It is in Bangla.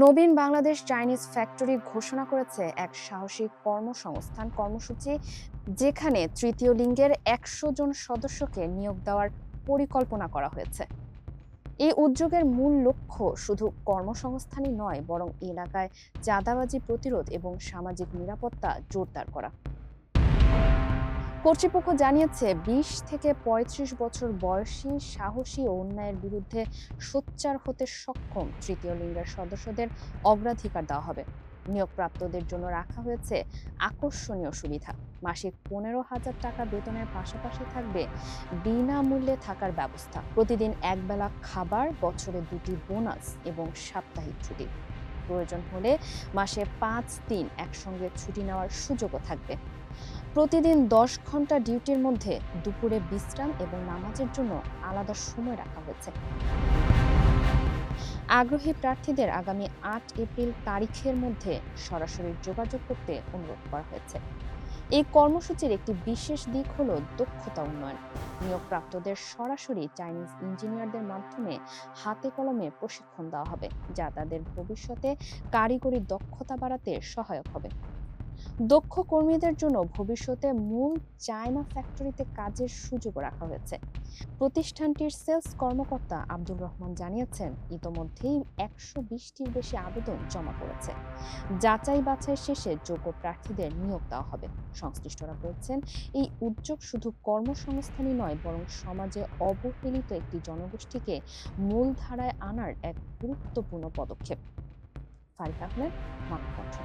নবীন বাংলাদেশ চাইনিজ ফ্যাক্টরি ঘোষণা করেছে এক সাহসী কর্মসংস্থান কর্মসূচি, যেখানে তৃতীয় লিঙ্গের ১০০ জন সদস্যকে নিয়োগ দেওয়ার পরিকল্পনা করা হয়েছে। এই উদ্যোগের মূল লক্ষ্য শুধু কর্মসংস্থানই নয়, বরং এলাকায় চাঁদাবাজি প্রতিরোধ এবং সামাজিক নিরাপত্তা জোরদার করা। কর্তৃপক্ষ জানিয়েছে ২০ থেকে ৩৫ বছর বয়সী, সাহসী ও অন্যায়ের বিরুদ্ধে সোচ্চার হতে সক্ষম তৃতীয় লিঙ্গের সদস্যদের অগ্রাধিকার দেওয়া হবে। নিয়োগপ্রাপ্তদের জন্য রাখা হয়েছে আকর্ষণীয় সুবিধা। মাসিক ১৫,০০০ টাকা বেতনের পাশাপাশি থাকবে বিনামূল্যে থাকার ব্যবস্থা, প্রতিদিন একবেলা খাবার, বছরে ২টি বোনাস এবং সাপ্তাহিক ছুটি। প্রয়োজন হলে মাসে ৫ দিন একসঙ্গে ছুটি নেওয়ার সুযোগও থাকবে। প্রতিদিন ১০ ঘন্টা ডিউটির মধ্যে দুপুরে বিশ্রাম এবং নামাজের জন্য আলাদা সময় রাখা হয়েছে। আগ্রহী প্রার্থীদের আগামী ৮ এপ্রিল তারিখের মধ্যে সরাসরি যোগাযোগ করতে অনুরোধ করা হয়েছে। এই কর্মসূচির একটি বিশেষ দিক হলো দক্ষতা উন্নয়ন। নিয়োগপ্রাপ্তদের সরাসরি চাইনিজ ইঞ্জিনিয়ারদের মাধ্যমে হাতে কলমে প্রশিক্ষণ দেওয়া হবে, যা তাদের ভবিষ্যতে কারিগরি দক্ষতা বাড়াতে সহায়ক হবে। দক্ষ কর্মীদের জন্য ভবিষ্যতে মূল চায়না ফ্যাক্টরিতে কাজের সুযোগ রাখা হয়েছে। প্রতিষ্ঠানটির সেলস কর্মকর্তা আব্দুর রহমান জানিয়েছেন, ইতোমধ্যেই ১২০টির বেশি আবেদন জমা পড়েছে। যাচাই বাছাই শেষে যোগ্য প্রার্থীদের নিয়োগ দেওয়া হবে। সংশ্লিষ্টরা বলছেন, এই উদ্যোগ শুধু কর্মসংস্থানই নয়, বরং সমাজে অবহেলিত একটি জনগোষ্ঠীকে মূলধারায় আনার এক গুরুত্বপূর্ণ পদক্ষেপ। ফারিক আহমেদ, মানবকণ্ঠ।